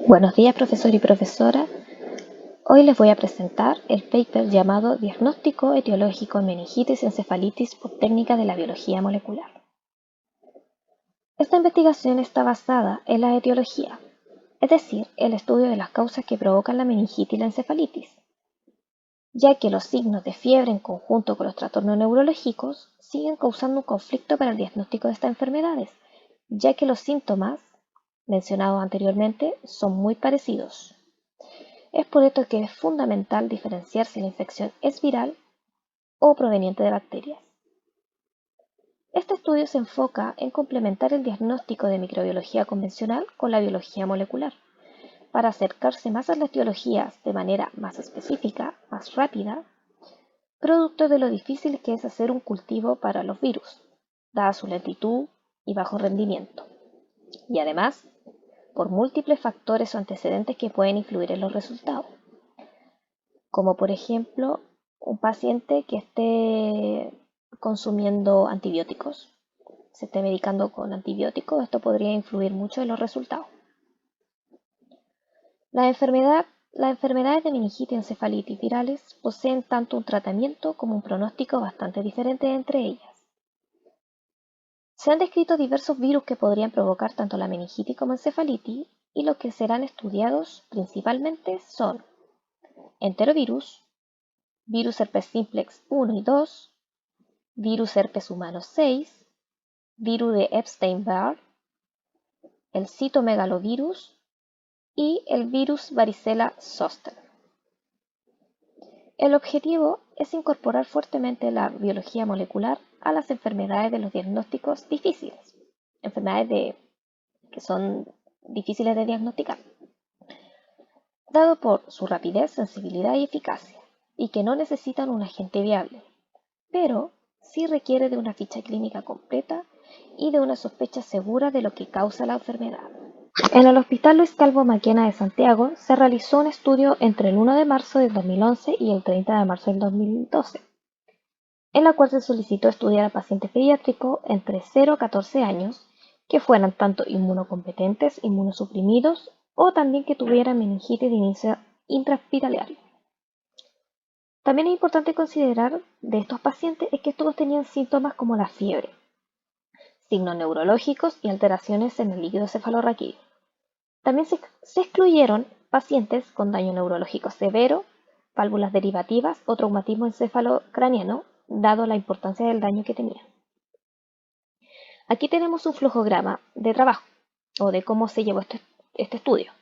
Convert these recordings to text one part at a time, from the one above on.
Buenos días, profesor y profesora. Hoy les voy a presentar el paper llamado Diagnóstico etiológico en meningitis y encefalitis por técnica de la biología molecular. Esta investigación está basada en la etiología, es decir, el estudio de las causas que provocan la meningitis y la encefalitis, ya que los signos de fiebre en conjunto con los trastornos neurológicos siguen causando un conflicto para el diagnóstico de estas enfermedades, ya que los síntomas mencionados anteriormente son muy parecidos. Es por esto que es fundamental diferenciar si la infección es viral o proveniente de bacterias. Este estudio se enfoca en complementar el diagnóstico de microbiología convencional con la biología molecular, para acercarse más a las etiologías de manera más específica, más rápida, producto de lo difícil que es hacer un cultivo para los virus, dada su lentitud y bajo rendimiento, y además por múltiples factores o antecedentes que pueden influir en los resultados, como por ejemplo un paciente que esté consumiendo antibióticos, se esté medicando con antibióticos, esto podría influir mucho en los resultados. Las enfermedades de meningitis y encefalitis virales poseen tanto un tratamiento como un pronóstico bastante diferente entre ellas. Se han descrito diversos virus que podrían provocar tanto la meningitis como encefalitis, y los que serán estudiados principalmente son enterovirus, virus herpes simplex 1 y 2, virus herpes humano 6, virus de Epstein-Barr, el citomegalovirus y el virus varicela zoster. El objetivo es incorporar fuertemente la biología molecular a las enfermedades de los diagnósticos difíciles, que son difíciles de diagnosticar, dado por su rapidez, sensibilidad y eficacia, y que no necesitan un agente viable, pero sí requiere de una ficha clínica completa y de una sospecha segura de lo que causa la enfermedad. En el Hospital Luis Calvo Maquena de Santiago se realizó un estudio entre el 1 de marzo del 2011 y el 30 de marzo del 2012, en la cual se solicitó estudiar a pacientes pediátricos entre 0 a 14 años que fueran tanto inmunocompetentes, inmunosuprimidos o también que tuvieran meningitis de inicio intrahospitalario. También es importante considerar de estos pacientes es que todos tenían síntomas como la fiebre, signos neurológicos y alteraciones en el líquido cefalorraquídeo. También se excluyeron pacientes con daño neurológico severo, válvulas derivativas o traumatismo encefalocraniano, dado la importancia del daño que tenían. Aquí tenemos un flujograma de trabajo, o de cómo se llevó este estudio.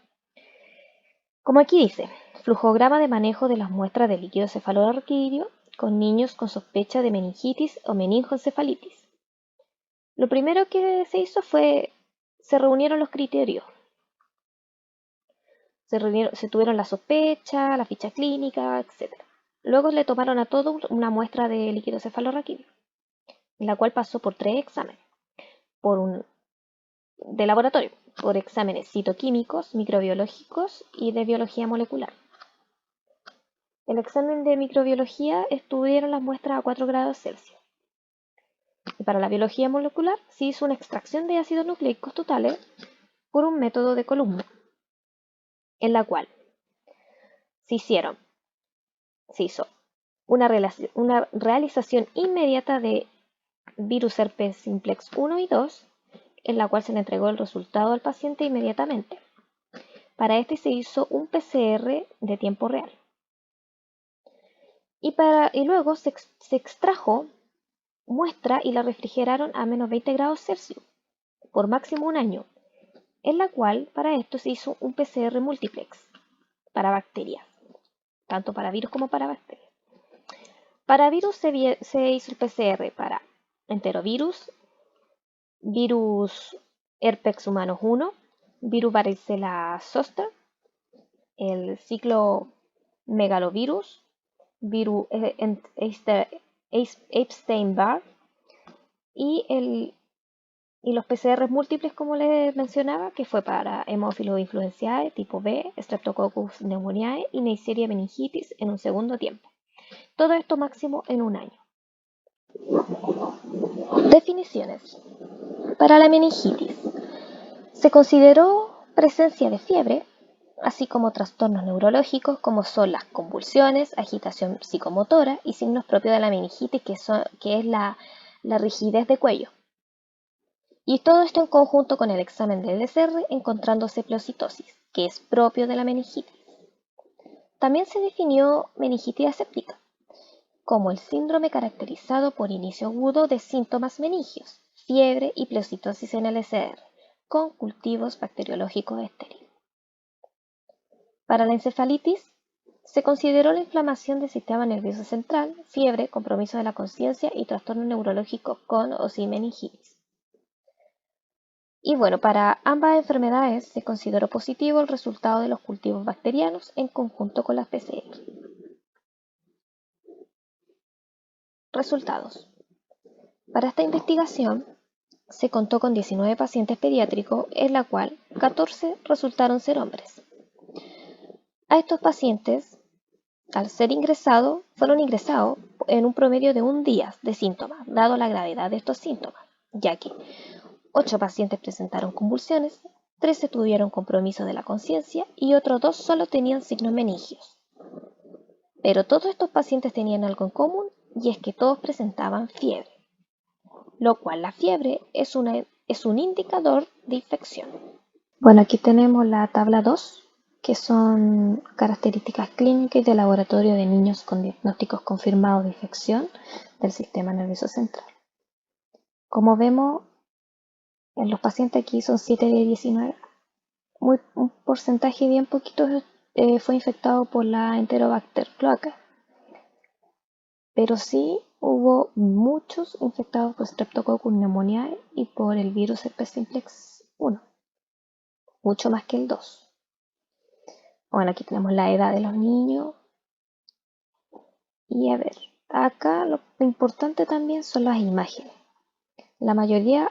Como aquí dice, flujograma de manejo de las muestras de líquido cefalorraquídeo con niños con sospecha de meningitis o meningoencefalitis. Lo primero que se hizo fue, se reunieron los criterios. Se tuvieron la sospecha, la ficha clínica, etc. Luego le tomaron a todo una muestra de líquido cefalorraquídeo, la cual pasó por 3 exámenes de laboratorio, por exámenes citoquímicos, microbiológicos y de biología molecular. El examen de microbiología estuvieron las muestras a 4 grados Celsius. Y para la biología molecular se hizo una extracción de ácidos nucleicos totales por un método de columna, en la cual se hizo una realización inmediata de virus herpes simplex 1 y 2, en la cual se le entregó el resultado al paciente inmediatamente. Para este se hizo un PCR de tiempo real. Y luego se extrajo muestra y la refrigeraron a menos 20 grados Celsius por máximo un año, en la cual para esto se hizo un PCR multiplex para bacterias, tanto para virus como para bacterias. Para virus se hizo el PCR para enterovirus, virus herpes humanos 1, virus varicela zoster, el ciclomegalovirus, virus Epstein-Barr y los PCR múltiples, como les mencionaba, que fue para Haemophilus influenzae tipo B, Streptococcus pneumoniae y Neisseria meningitis en un segundo tiempo. Todo esto máximo en un año. Definiciones. Para la meningitis, se consideró presencia de fiebre, así como trastornos neurológicos como son las convulsiones, agitación psicomotora y signos propios de la meningitis, que es la rigidez de cuello. Y todo esto en conjunto con el examen del LCR encontrándose pleocitosis, que es propio de la meningitis. También se definió meningitis aséptica como el síndrome caracterizado por inicio agudo de síntomas meningios, fiebre y pleocitosis en el LCR, con cultivos bacteriológicos estériles. Para la encefalitis, se consideró la inflamación del sistema nervioso central, fiebre, compromiso de la conciencia y trastorno neurológico con o sin meningitis. Y bueno, para ambas enfermedades se consideró positivo el resultado de los cultivos bacterianos en conjunto con las PCR. Resultados. Para esta investigación se contó con 19 pacientes pediátricos, en la cual 14 resultaron ser hombres. A estos pacientes, al ser ingresados, fueron ingresados en un promedio de un día de síntomas, dado la gravedad de estos síntomas, ya que 8 pacientes presentaron convulsiones, 13 tuvieron compromiso de la conciencia y otros 2 solo tenían signos meningios. Pero todos estos pacientes tenían algo en común, y es que todos presentaban fiebre, lo cual la fiebre es un indicador de infección. Bueno, aquí tenemos la tabla 2, que son características clínicas de laboratorio de niños con diagnósticos confirmados de infección del sistema nervioso central. Como vemos, en los pacientes aquí son 7 de 19. Un porcentaje bien poquito fue infectado por la Enterobacter cloaca, pero sí hubo muchos infectados por Streptococcus pneumoniae y por el virus herpes simplex 1, mucho más que el 2. Bueno, aquí tenemos la edad de los niños. Y a ver, acá lo importante también son las imágenes. La mayoría,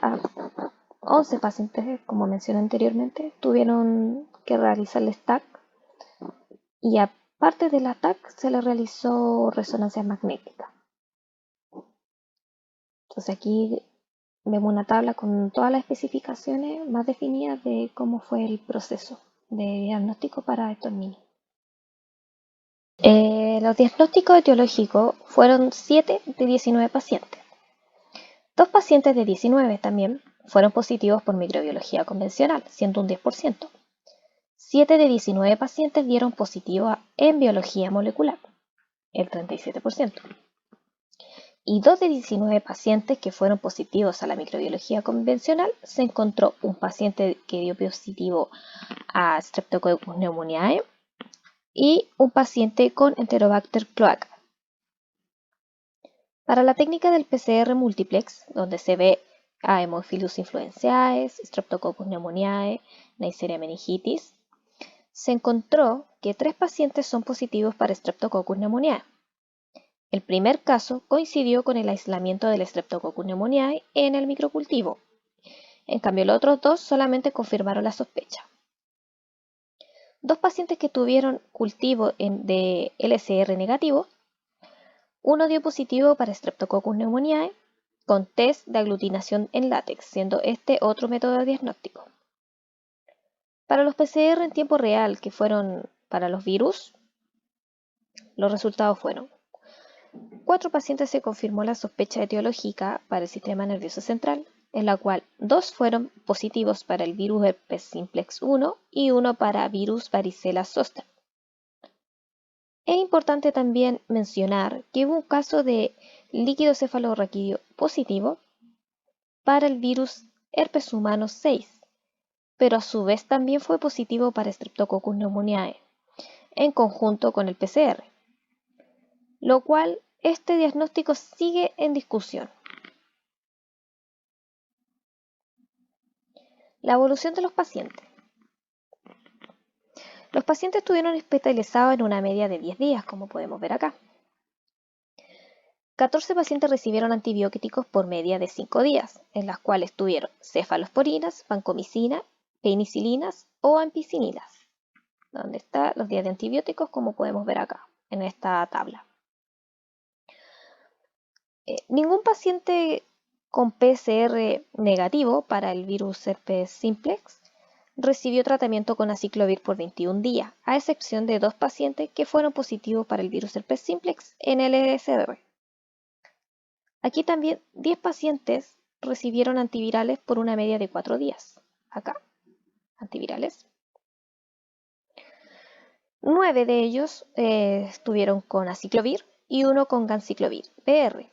11 pacientes, como mencioné anteriormente, tuvieron que realizar el STAC, y aparte del TAC se le realizó resonancia magnética. Entonces aquí vemos una tabla con todas las especificaciones más definidas de cómo fue el proceso de diagnóstico para estos niños. Los diagnósticos etiológicos fueron 7 de 19 pacientes. 2 pacientes de 19 también fueron positivos por microbiología convencional, siendo un 10%. 7 de 19 pacientes dieron positivo en biología molecular, el 37%. Y 2 de 19 pacientes que fueron positivos a la microbiología convencional, se encontró un paciente que dio positivo a Streptococcus pneumoniae y un paciente con Enterobacter cloaca. Para la técnica del PCR multiplex, donde se ve a Haemophilus influenzae, Streptococcus pneumoniae, Neisseria meningitis, se encontró que 3 pacientes son positivos para Streptococcus pneumoniae. El primer caso coincidió con el aislamiento del Streptococcus pneumoniae en el microcultivo. En cambio, los otros 2 solamente confirmaron la sospecha. 2 pacientes que tuvieron cultivo de LCR negativo, uno dio positivo para Streptococcus pneumoniae con test de aglutinación en látex, siendo este otro método de diagnóstico. Para los PCR en tiempo real, que fueron para los virus, los resultados fueron: 4 pacientes se confirmó la sospecha etiológica para el sistema nervioso central, en la cual 2 fueron positivos para el virus herpes simplex 1 y 1 para virus varicela zoster. Es importante también mencionar que hubo un caso de líquido cefalorraquídeo positivo para el virus herpes humano 6, pero a su vez también fue positivo para Streptococcus pneumoniae, en conjunto con el PCR, lo cual este diagnóstico sigue en discusión. La evolución de los pacientes. Los pacientes estuvieron hospitalizados en una media de 10 días, como podemos ver acá. 14 pacientes recibieron antibióticos por media de 5 días, en las cuales tuvieron cefalosporinas, vancomicina, penicilinas o ampicilinas, donde están los días de antibióticos, como podemos ver acá, en esta tabla. Ningún paciente con PCR negativo para el virus herpes simplex recibió tratamiento con aciclovir por 21 días, a excepción de 2 pacientes que fueron positivos para el virus herpes simplex en el LSR. Aquí también 10 pacientes recibieron antivirales por una media de 4 días. Acá, antivirales. 9 de ellos estuvieron con aciclovir y 1 con ganciclovir, PR,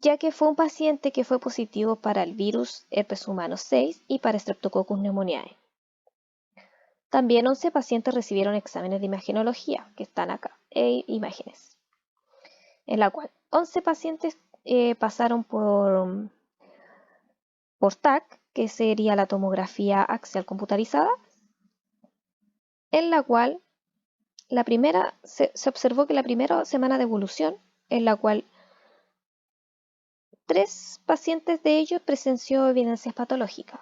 ya que fue un paciente que fue positivo para el virus herpes humano 6 y para Streptococcus pneumoniae. También 11 pacientes recibieron exámenes de imagenología, que están acá, imágenes, en la cual 11 pacientes pasaron por TAC, que sería la tomografía axial computarizada, en la cual se observó que la primera semana de evolución, en la cual 3 pacientes de ellos presenció evidencias patológicas.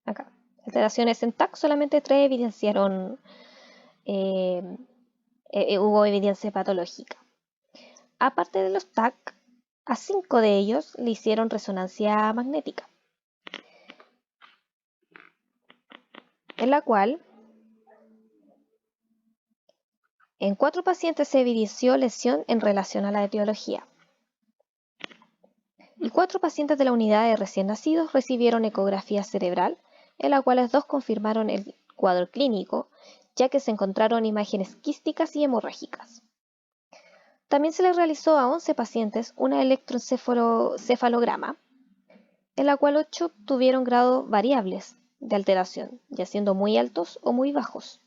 Acá, alteraciones en TAC, solamente 3 evidenciaron, hubo evidencia patológica. Aparte de los TAC, a 5 de ellos le hicieron resonancia magnética, en la cual en 4 pacientes se evidenció lesión en relación a la etiología. Y 4 pacientes de la unidad de recién nacidos recibieron ecografía cerebral, en la cual 2 confirmaron el cuadro clínico, ya que se encontraron imágenes quísticas y hemorrágicas. También se les realizó a 11 pacientes una electroencefalograma, en la cual 8 tuvieron grados variables de alteración, ya siendo muy altos o muy bajos.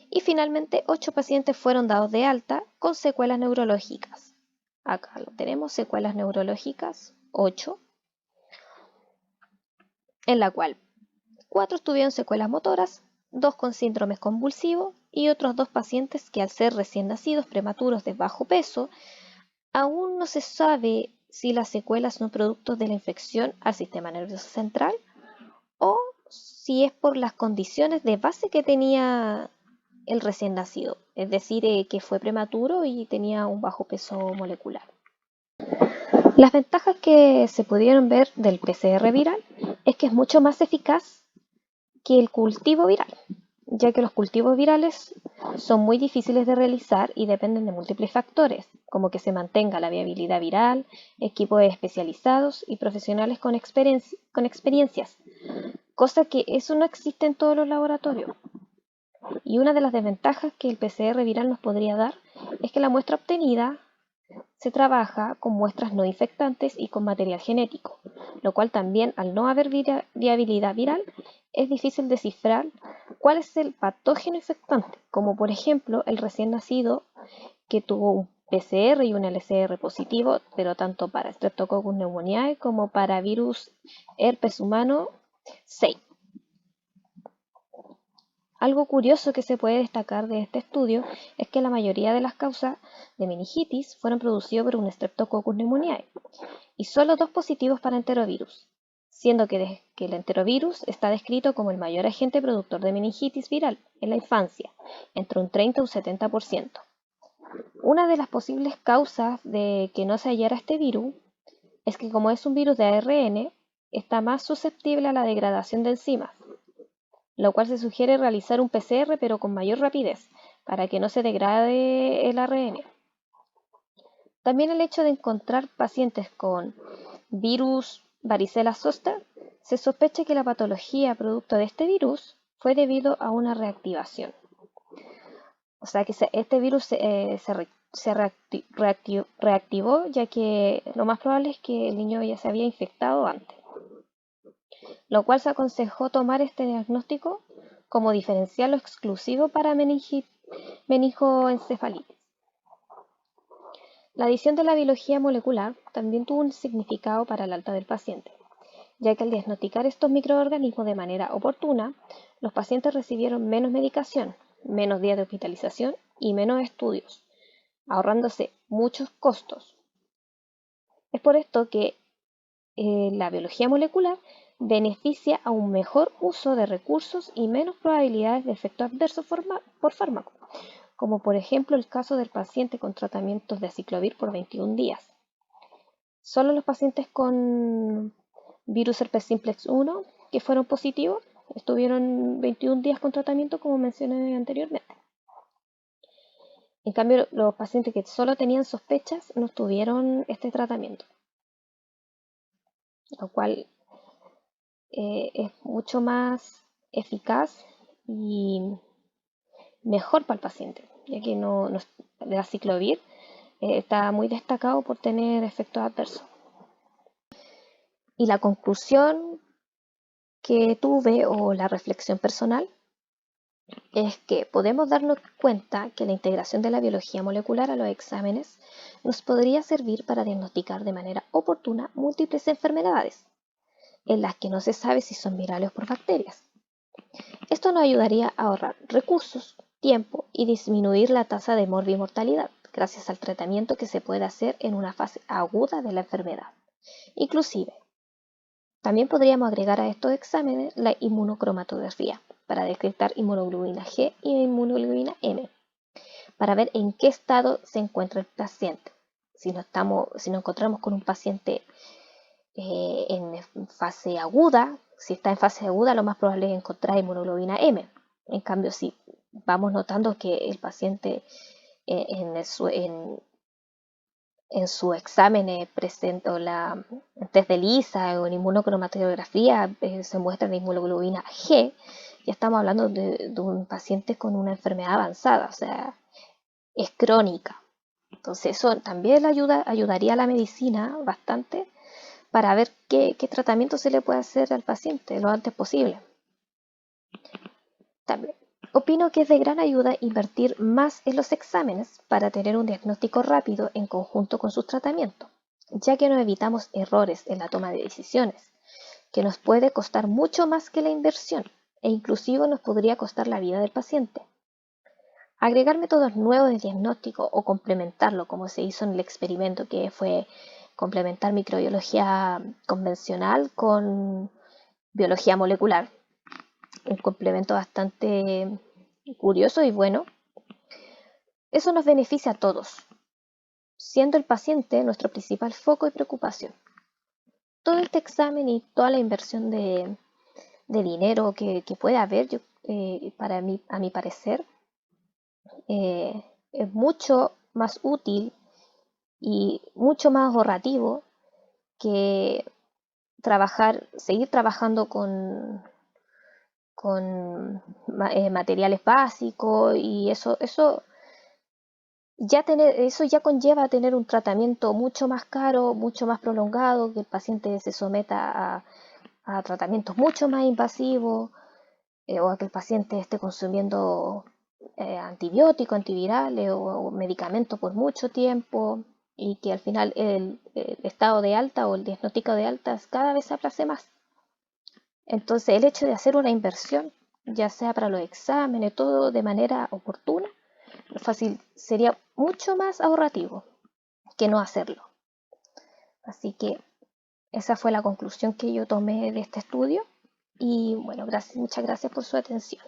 Y finalmente 8 pacientes fueron dados de alta con secuelas neurológicas. Acá lo tenemos, secuelas neurológicas, 8, en la cual 4 tuvieron secuelas motoras, 2 con síndromes convulsivos y otros 2 pacientes que al ser recién nacidos prematuros de bajo peso, aún no se sabe si las secuelas son productos de la infección al sistema nervioso central o si es por las condiciones de base que tenía el recién nacido, es decir, que fue prematuro y tenía un bajo peso molecular. Las ventajas que se pudieron ver del PCR viral es que es mucho más eficaz que el cultivo viral, ya que los cultivos virales son muy difíciles de realizar y dependen de múltiples factores, como que se mantenga la viabilidad viral, equipos especializados y profesionales con experiencias, cosa que eso no existe en todos los laboratorios. Y una de las desventajas que el PCR viral nos podría dar es que la muestra obtenida se trabaja con muestras no infectantes y con material genético, lo cual también, al no haber viabilidad viral, es difícil descifrar cuál es el patógeno infectante, como por ejemplo el recién nacido que tuvo un PCR y un LCR positivo, pero tanto para Streptococcus pneumoniae como para virus herpes humano 6. Algo curioso que se puede destacar de este estudio es que la mayoría de las causas de meningitis fueron producidas por un Streptococcus pneumoniae y solo 2 positivos para enterovirus, siendo que el enterovirus está descrito como el mayor agente productor de meningitis viral en la infancia, entre un 30 y un 70%. Una de las posibles causas de que no se hallara este virus es que como es un virus de ARN, está más susceptible a la degradación de enzimas, lo cual se sugiere realizar un PCR pero con mayor rapidez, para que no se degrade el ARN. También el hecho de encontrar pacientes con virus varicela zoster, se sospecha que la patología producto de este virus fue debido a una reactivación. O sea que este virus se reactivó, ya que lo más probable es que el niño ya se había infectado antes, lo cual se aconsejó tomar este diagnóstico como diferencial o exclusivo para meningoencefalitis. La adición de la biología molecular también tuvo un significado para el alta del paciente, ya que al diagnosticar estos microorganismos de manera oportuna, los pacientes recibieron menos medicación, menos días de hospitalización y menos estudios, ahorrándose muchos costos. Es por esto que la biología molecular beneficia a un mejor uso de recursos y menos probabilidades de efecto adverso por fármaco, como por ejemplo el caso del paciente con tratamientos de aciclovir por 21 días. Solo los pacientes con virus herpes simplex 1 que fueron positivos. Estuvieron 21 días con tratamiento, como mencioné anteriormente. En cambio, los pacientes que solo tenían sospechas no tuvieron este tratamiento, lo cual es mucho más eficaz y mejor para el paciente, ya que el aciclovir está muy destacado por tener efectos adversos. Y la conclusión que tuve, o la reflexión personal, es que podemos darnos cuenta que la integración de la biología molecular a los exámenes nos podría servir para diagnosticar de manera oportuna múltiples enfermedades, en las que no se sabe si son virales o por bacterias. Esto nos ayudaría a ahorrar recursos, tiempo y disminuir la tasa de morbimortalidad gracias al tratamiento que se puede hacer en una fase aguda de la enfermedad. Inclusive, también podríamos agregar a estos exámenes la inmunocromatografía para detectar inmunoglobulina G y inmunoglobulina M, para ver en qué estado se encuentra el paciente. Si nos encontramos con un paciente en fase aguda, si está en fase aguda, lo más probable es encontrar inmunoglobulina M. En cambio, si vamos notando que el paciente en su examen presenta el test de ELISA o en inmunocromatografía se muestra la inmunoglobulina G, ya estamos hablando de un paciente con una enfermedad avanzada, o sea, es crónica. Entonces eso también ayudaría a la medicina bastante para ver qué tratamiento se le puede hacer al paciente lo antes posible. También opino que es de gran ayuda invertir más en los exámenes para tener un diagnóstico rápido en conjunto con sus tratamientos, ya que nos evitamos errores en la toma de decisiones, que nos puede costar mucho más que la inversión e inclusive nos podría costar la vida del paciente. Agregar métodos nuevos de diagnóstico o complementarlo, como se hizo en el experimento que fue complementar microbiología convencional con biología molecular, un complemento bastante curioso y bueno. Eso nos beneficia a todos, siendo el paciente nuestro principal foco y preocupación. Todo este examen y toda la inversión de dinero que puede haber, a mi parecer, es mucho más útil y mucho más ahorrativo que seguir trabajando con materiales básicos, y eso ya conlleva tener un tratamiento mucho más caro, mucho más prolongado, que el paciente se someta a tratamientos mucho más invasivos, o a que el paciente esté consumiendo antibióticos, antivirales o medicamentos por mucho tiempo, y que al final el estado de alta o el diagnóstico de alta cada vez se aplace más. Entonces, el hecho de hacer una inversión, ya sea para los exámenes, todo de manera oportuna, sería mucho más ahorrativo que no hacerlo. Así que esa fue la conclusión que yo tomé de este estudio. Y bueno, muchas gracias por su atención.